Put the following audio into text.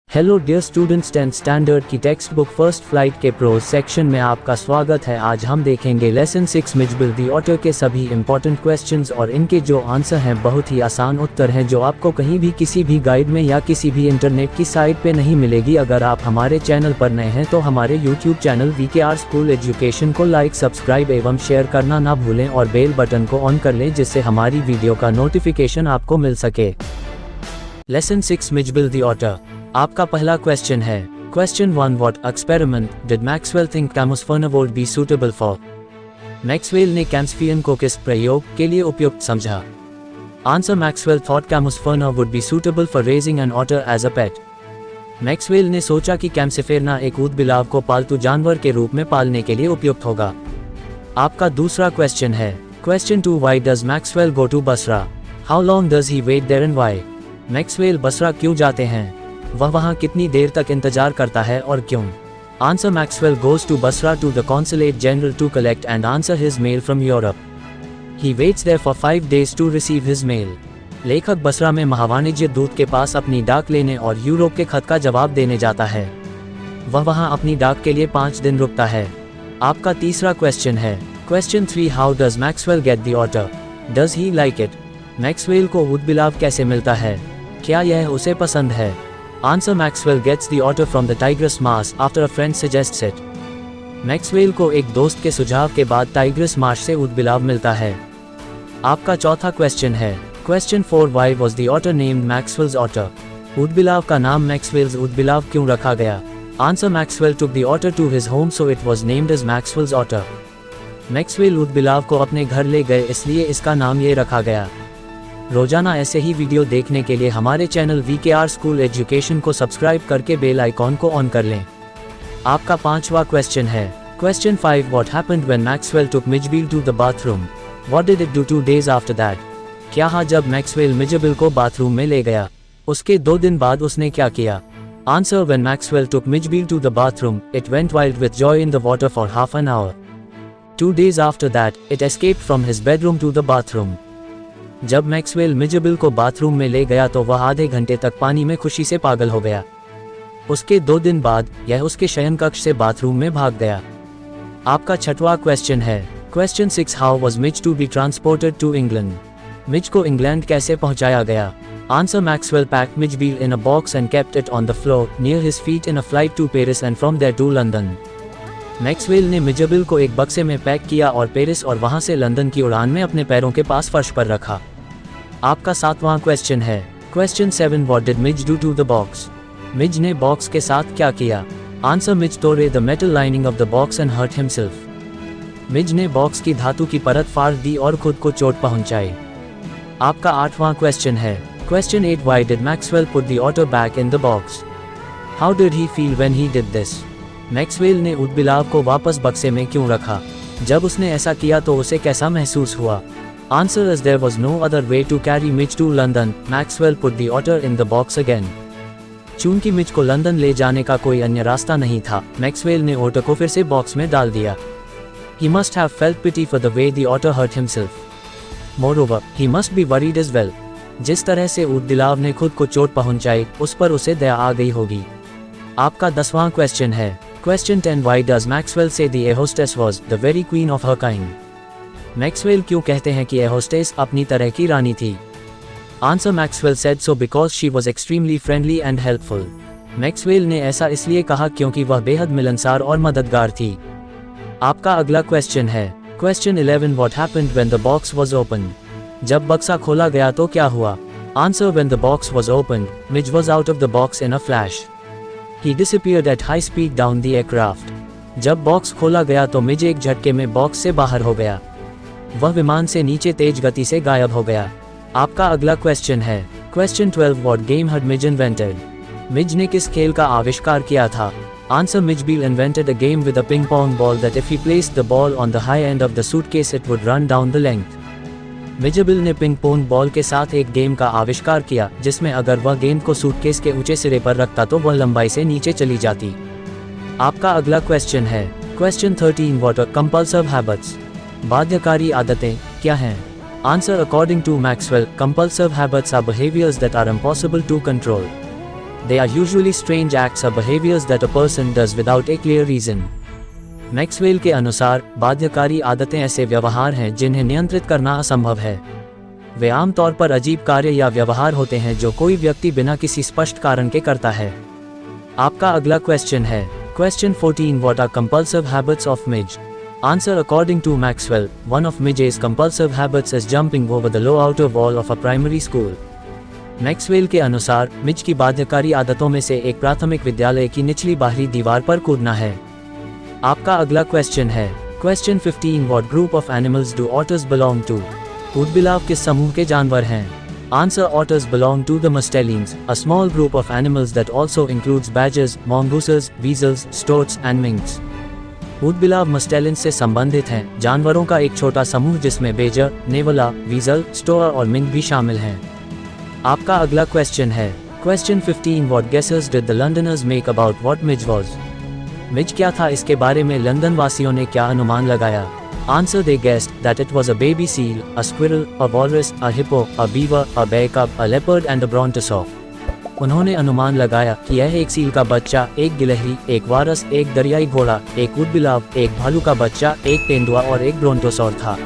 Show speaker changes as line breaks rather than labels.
Hello dear students, 10th standard की text book first flight के prose section में आपका स्वागत है। आज हम देखेंगे लेसन 6 मिजबिल द ऑटर के सभी इंपॉर्टेंट क्वेश्चंस और इनके जो आंसर हैं बहुत ही आसान उत्तर हैं जो आपको कहीं भी किसी भी गाइड में या किसी भी इंटरनेट की साइट पे नहीं मिलेगी। अगर आप हमारे चैनल पर नए हैं तो हमारे YouTube channel VKR school education को लाइक, सब्सक्राइब एवं शेयर करना ना भूलें और बेल बटन को ऑन कर लें जिससे हमारी वीडियो का नोटिफिकेशन आपको मिल सके। Lesson 6 Mijbil the otter. आपका पहला क्वेश्चन है question 1, what experiment did Maxwell think Camusfearna would be suitable for. Maxwell ने कैम्सफियन को किस प्रयोग के लिए उपयुक्त समझा। Answer, Maxwell thought Camusfearna would be suitable for raising an otter as a pet. Maxwell ने सोचा कि कैम्सफेरना एक ऊदबिलाव को पालतू जानवर के रूप में पालने के लिए उपयुक्त होगा। आपका दूसरा क्वेश्चन है question 2, why does Maxwell go to Basra. How long does he wait there and why. Maxwell Basra क्यों जाते हैं, वह वहां कितनी देर तक इंतजार करता है और क्यों। Answer, Maxwell goes to Basra to the consulate general to collect and answer his mail from Europe. He waits there for 5 days to receive his mail. लेखक बसरा में महावाणिज्य दूत के पास अपनी डाक लेने और यूरोप के खत का जवाब देने जाता है। वह वहां अपनी डाक के लिए 5 दिन रुकता है। आपका तीसरा क्वेश्चन है question 3, how does Maxwell get the otter. Does he like it. Maxwell को ऊदबिलाव कैसे मिलता है, क्या यह उसे पसंद है। Answer, Maxwell gets the otter from the Tigris marsh after a friend suggests it. Maxwell को एक दोस्त के सुझाव के बाद टाइग्रस मार्श से ऊदबिलाव मिलता है। आपका चौथा क्वेश्चन है question 4, why was the otter named Maxwell's otter. ऊदबिलाव का नाम मैक्सवेल्स ऊदबिलाव क्यों रखा गया। Answer, Maxwell took the otter to his home so it was named as Maxwell's otter. Maxwell ऊदबिलाव को अपने घर ले गए इसलिए इसका नाम ये रखा गया। रोजाना ऐसे ही वीडियो देखने के लिए हमारे चैनल VKR स्कूल एजुकेशन को सब्सक्राइब करके बेल आइकॉन को ऑन कर लें। आपका पांचवा क्वेश्चन है question 5, what happened when Maxwell took Mijbil to the bathroom. What did it do 2 days after that. क्या जब मैक्सवेल मिजबिल को बाथरूम में ले गया उसके 2 दिन बाद उसने क्या किया। Answer, when Maxwell took Mijbil to the bathroom it went wild with joy in the water for half an hour. 2 days after that it escaped from his bedroom to the bathroom. जब Maxwell Mijbil को bathroom में ले गया तो वह आधे घंटे तक पानी में खुशी से पागल हो गया। उसके 2 दिन बाद यह उसके शयन कक्ष से बाथरूम में भाग गया। आपका छठवां क्वेश्चन है question 6, how was Mij to be transported to England. Mij को इंग्लैंड कैसे पहुंचाया गया। Answer, Maxwell packed Mijbil in a box and kept it on the floor near his feet in a flight to Paris and from there to London. Maxwell ने Mijbil को एक बक्से में pack किया और पेरिस और वहां से लंदन की उड़ान में अपने पैरों के पास फर्श पर रखा। आपका 7वां क्वेश्चन है question 7, what did Mij do to the box. Mij ने बॉक्स के साथ क्या किया। Answer, Mij tore the metal lining of the box and hurt himself. Mij ने बॉक्स की धातु की परत फाड़ दी और खुद को चोट पहुंचाई। आपका 8वां क्वेश्चन है question 8, why did Maxwell put the otter back in the box. How did he feel when he did this. Maxwell ने ऊदबिलाव को वापस बक्से में क्यों रखा, जब उसने ऐसा किया तो उसे कैसा महसूस हुआ। Answer, as there was no other way to carry Midge to London, Maxwell put the otter in the box again. चूंकि मिज को लंदन ले जाने का कोई अन्य रास्ता नहीं था, मैक्सवेल ने ओटर को फिर से बॉक्स में डाल दिया। He must have felt pity for the way the otter hurt himself. Moreover, he must be worried as well. जिस तरह से ऊदबिलाव ने खुद को चोट पहुंचाई, उस पर उसे दया आ गई होगी। आपका 10वां क्वेश्चन है question 10, why does Maxwell say the air hostess was the very queen of her kind. Maxwell क्यों कहते हैं कि एयर होस्टेस अपनी तरह की रानी थी। Answer, Maxwell said so because she was extremely friendly and helpful. Maxwell ने ऐसा इसलिए कहा क्योंकि वह बेहद मिलनसार और मददगार थी। आपका अगला क्वेश्चन है question 11, what happened when the box was open. जब बक्सा खोला गया तो क्या हुआ। Answer, when the box was open Mij was out of the box in a flash. He disappeared at high speed down the aircraft. जब box खोला गया तो मिज एक झटके में बॉक्स से बाहर हो गया। वह विमान से नीचे तेज गति से गायब हो गया। आपका अगला क्वेश्चन है question 12, what game had Mij invented. Mij ने किस खेल का आविष्कार किया था। Answer, Mijbil invented a game with a ping pong ball that if he placed the ball on the high end of the suitcase it would run down the length. Mijbil ने ping pong ball के साथ एक game का आविष्कार किया जिसमें अगर वह गेंद को सूटकेस के ऊंचे सिरे पर रखता तो वह लंबाई से नीचे चली जाती। आपका अगला क्वेश्चन है question 13, what are compulsive habits. बाध्यकारी आदतें क्या हैं। Answer, according to Maxwell, compulsive habits are behaviours that are impossible to control. They are usually strange acts or behaviors that a person does without a clear reason. Maxwell के अनुसार बाध्यकारी आदतें ऐसे व्यवहार हैं जिन्हें नियंत्रित करना असंभव है। वे आमतौर पर अजीब कार्य या व्यवहार होते हैं जो कोई व्यक्ति बिना किसी स्पष्ट कारण के करता है। आपका अगला क्वेश्चन है question 14 What are compulsive habits of Midge? Answer According to Maxwell, one of Midge's compulsive habits is jumping over the low outer wall of a primary school. Maxwell के अनुसार मिज की बाध्यकारी आदतों में से एक प्राथमिक विद्यालय की निचली बाहरी दीवार पर कूदना है। आपका अगला क्वेश्चन है question 15 What group of animals do otters belong to? ऊदबिलाव किस समूह के जानवर हैं? Answer Otters belong to the mustelines, a small group of animals that also includes badgers, mongooses, weasels, stoats and minks. ऊदबिलाव मस्टेलिन्स से संबंधित हैं, जानवरों का एक छोटा समूह जिसमें बेजर, नेवला, वीजल, स्टोआ और मिंक भी शामिल हैं। आपका अगला क्वेश्चन है question 15 What guesses did the Londoners make about what Midge was? मिज क्या था, इसके बारे में लंदन वासियों ने क्या अनुमान लगाया? Answer They guessed that it was a baby seal, a squirrel, a walrus, a hippo, a beaver, a bear cub, a leopard and a brontosaur. उन्होंने अनुमान लगाया कि यह एक सील का बच्चा, एक गिलहरी, एक वारस, एक दरियाई घोड़ा, एक ऊदबिलाव, एक भालू का बच्चा, एक तेंदुआ और एक ब्रोंटोसौर था।